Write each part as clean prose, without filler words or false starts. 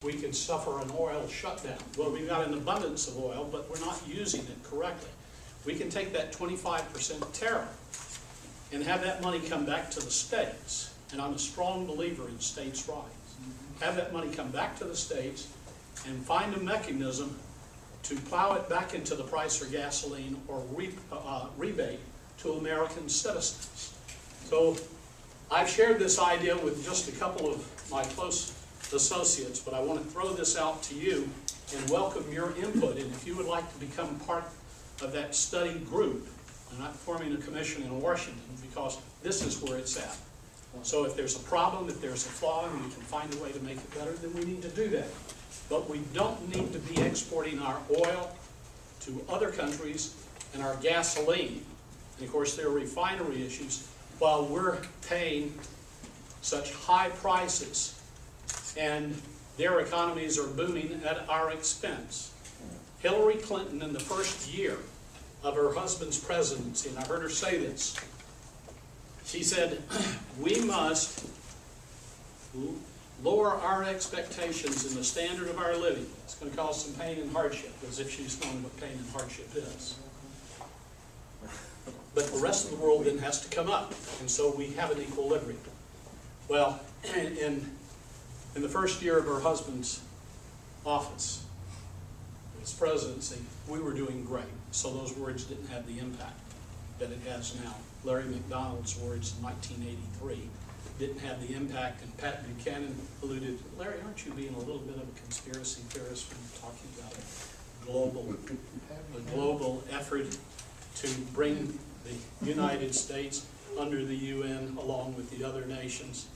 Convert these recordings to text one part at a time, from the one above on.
we could suffer an oil shutdown. Well, we've got an abundance of oil, but we're not using it correctly. We can take that 25% tariff and have that money come back to the states. And I'm a strong believer in states' rights. Have that money come back to the states and find a mechanism to plow it back into the price for gasoline or rebate to American citizens. So I've shared this idea with just a couple of my close associates, but I want to throw this out to you and welcome your input. And if you would like to become part of that study group, I'm not forming a commission in Washington because this is where it's at. So if there's a problem, if there's a flaw, and we can find a way to make it better, then we need to do that. But we don't need to be exporting our oil to other countries and our gasoline. And of course there are refinery issues while we're paying such high prices and their economies are booming at our expense. Hillary Clinton, in the first year of her husband's presidency, and I heard her say this, she said, we must lower our expectations in the standard of our living. It's going to cause some pain and hardship, as if she's known what pain and hardship is. But the rest of the world then has to come up, and so we have an equilibrium. Well, in the first year of her husband's office, his presidency, we were doing great. So those words didn't have the impact that it has now. Larry McDonald's words in 1983 didn't have the impact, and Pat Buchanan alluded, Larry, aren't you being a little bit of a conspiracy theorist when you're talking about a global effort to bring the United States under the UN along with the other nations?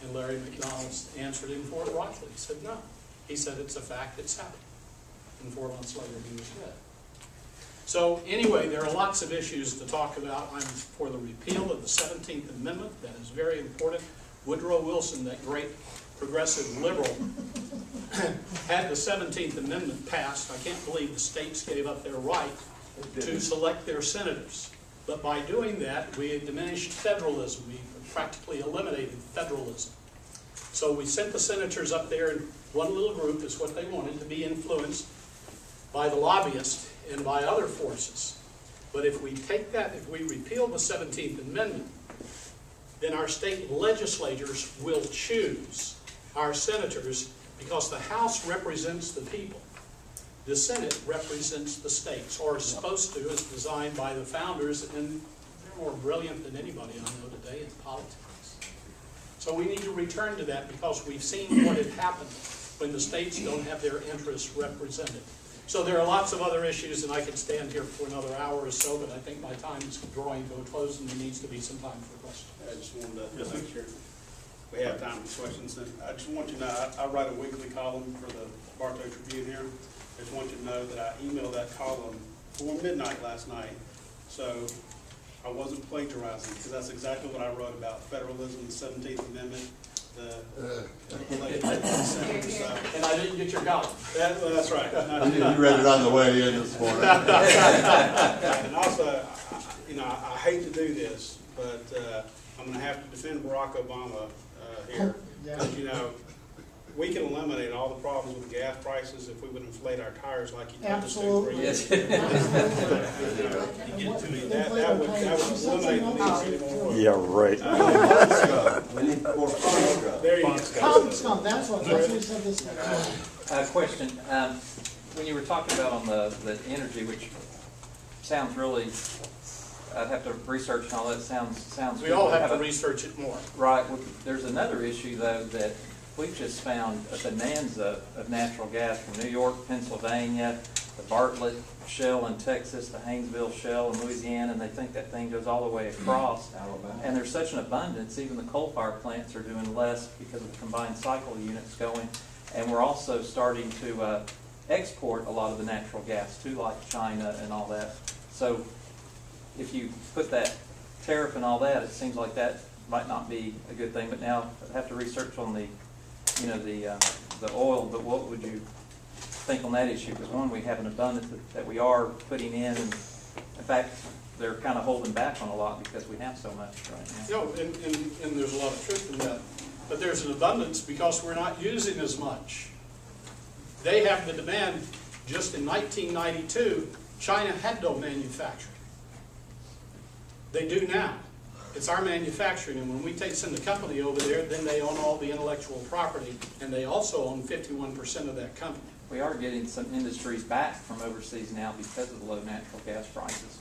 And Larry McDonald answered him forthrightly. He said, no. He said, it's a fact, it's happened. And 4 months later, he was dead. So anyway, there are lots of issues to talk about. I'm for the repeal of the 17th Amendment. That is very important. Woodrow Wilson, that great progressive liberal, had the 17th Amendment passed. I can't believe the states gave up their right to select their senators. But by doing that, we had diminished federalism. We practically eliminated federalism. So we sent the senators up there, and one little group is what they wanted, to be influenced by the lobbyists and by other forces. But if we take that, if we repeal the 17th Amendment, then our state legislatures will choose our senators because the House represents the people. The Senate represents the states, or is supposed to, as designed by the founders, and they're more brilliant than anybody I know today in politics. So we need to return to that because we've seen what had happened when the states don't have their interests represented. So there are lots of other issues, and I could stand here for another hour or so, but I think my time is drawing to a close, and there needs to be some time for questions. I just wanted to make sure we have time for questions. And I just want you to know, I write a weekly column for the Bartow Tribune here. I just want you to know that I emailed that column before midnight last night, so I wasn't plagiarizing, because that's exactly what I wrote about federalism, the 17th Amendment, and I didn't get your column. That's right. You read it on the way in this morning. And also, you know, I hate to do this, but I'm going to have to defend Barack Obama here, because, you know, we can eliminate all the problems with gas prices if we would inflate our tires like he told us to for years. That would eliminate the need for anymore. Yeah, right. We need more There you go. Tom, that's what we said this. Question. When you were talking about on the energy, which sounds really, I'd have to research and all that. Sounds. We all have to research it more. Right. Well, there's another issue though that we've just found a bonanza of natural gas from New York, Pennsylvania, the Bartlett Shale in Texas, the Haynesville Shale in Louisiana, and they think that thing goes all the way across. And there's such an abundance, even the coal-fired plants are doing less because of the combined cycle units going. And we're also starting to export a lot of the natural gas to like China and all that. So if you put that tariff and all that, it seems like that might not be a good thing. But now I have to research on the oil, but what would you think on that issue? Because one, we have an abundance that we are putting in, and in fact, they're kind of holding back on a lot because we have so much right now. No, and there's a lot of truth in that. But there's an abundance because we're not using as much. They have the demand. Just in 1992, China had no manufacturing. They do now. It's our manufacturing, and when we send the company over there, then they own all the intellectual property, and they also own 51% of that company. We are getting some industries back from overseas now because of the low natural gas prices.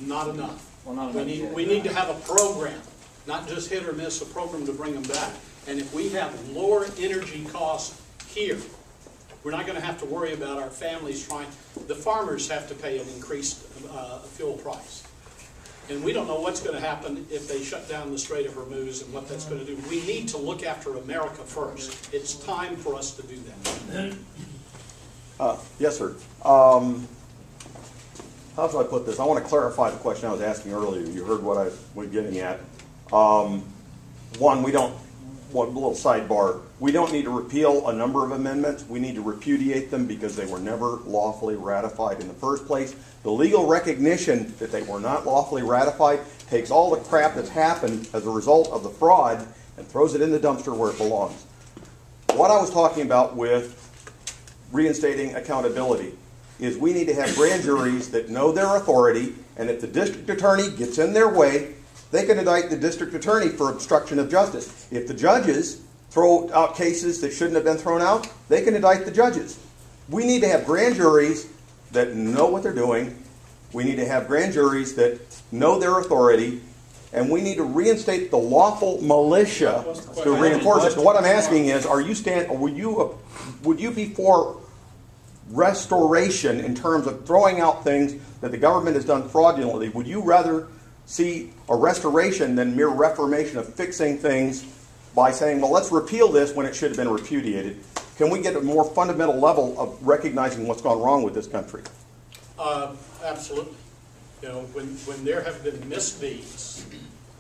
Not enough. Well, not We enough need, yet. we need to have a program, not just hit or miss, a program to bring them back. And if we have lower energy costs here, we're not going to have to worry about our families trying. The farmers have to pay an increased fuel price. And we don't know what's going to happen if they shut down the Strait of Hormuz and what that's going to do. We need to look after America first. It's time for us to do that. Yes, sir. How should I put this? I want to clarify the question I was asking earlier. You heard what I was getting at. One, one little sidebar. We don't need to repeal a number of amendments. We need to repudiate them because they were never lawfully ratified in the first place. The legal recognition that they were not lawfully ratified takes all the crap that's happened as a result of the fraud and throws it in the dumpster where it belongs. What I was talking about with reinstating accountability is we need to have grand juries that know their authority, and if the district attorney gets in their way, they can indict the district attorney for obstruction of justice. If the judges throw out cases that shouldn't have been thrown out, they can indict the judges. We need to have grand juries that know what they're doing. We need to have grand juries that know their authority, and we need to reinstate the lawful militia to reinforce it. So what I'm asking is, would you be for restoration in terms of throwing out things that the government has done fraudulently? Would you rather see a restoration than mere reformation of fixing things by saying, well, let's repeal this when it should have been repudiated? Can we get a more fundamental level of recognizing what's gone wrong with this country? Absolutely. You know, when there have been misdeeds,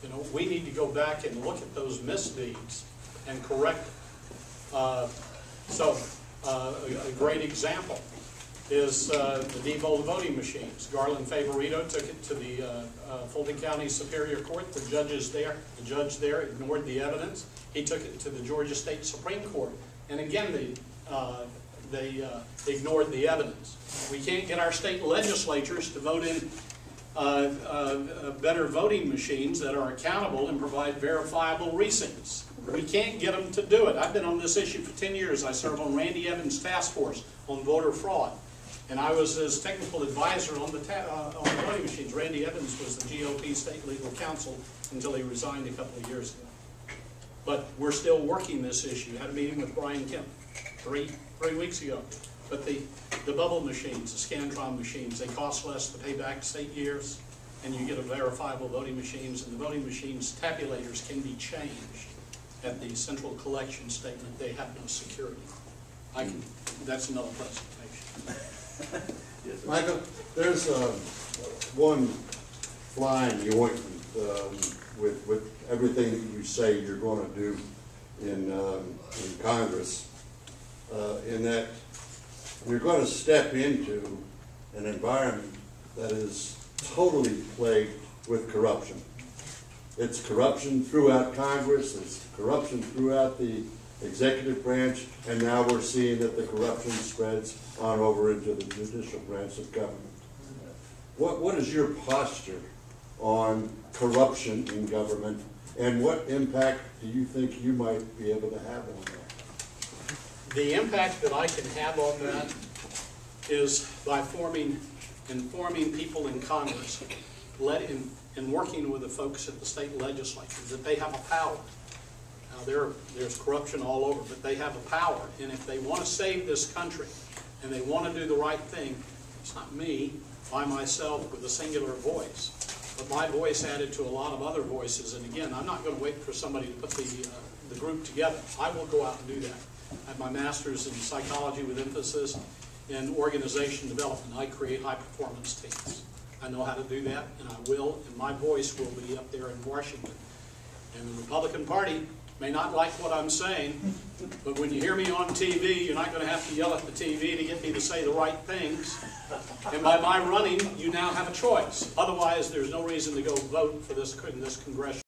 you know, we need to go back and look at those misdeeds and correct them. A great example is the devolved voting machines. Garland Favorito took it to the Fulton County Superior Court. The judge there ignored the evidence. He took it to the Georgia State Supreme Court, and again they ignored the evidence. We can't get our state legislatures to vote in better voting machines that are accountable and provide verifiable receipts. We can't get them to do it. I've been on this issue for 10 years. I served on Randy Evans' task force on voter fraud, and I was his technical advisor on the voting machines. Randy Evans was the GOP state legal counsel until he resigned a couple of years ago. But we're still working this issue. I had a meeting with Brian Kemp three weeks ago. But the bubble machines, the Scantron machines, they cost less to pay back state years, and you get a verifiable voting machines, and the voting machines tabulators can be changed at the central collection statement. They have no security. That's another presentation. Michael, there's one fly in the ointment with everything that you say you're going to do in Congress, in that you're going to step into an environment that is totally plagued with corruption. It's corruption throughout Congress, it's corruption throughout the executive branch, and now we're seeing that the corruption spreads on over into the judicial branch of government. What is your posture on corruption in government, and what impact do you think you might be able to have on that? The impact that I can have on that is by informing people in Congress, and working with the folks at the state legislature, that they have a power. Now there's corruption all over, but they have a power, and if they want to save this country and they want to do the right thing, it's not me by myself with a singular voice, but my voice added to a lot of other voices. And again, I'm not going to wait for somebody to put the group together. I will go out and do that. I have my master's in psychology with emphasis in organization development. I create high-performance teams. I know how to do that, and I will, and my voice will be up there in Washington. And the Republican Party may not like what I'm saying, but when you hear me on TV, you're not going to have to yell at the TV to get me to say the right things. And by my running, you now have a choice. Otherwise, there's no reason to go vote for this in this congressional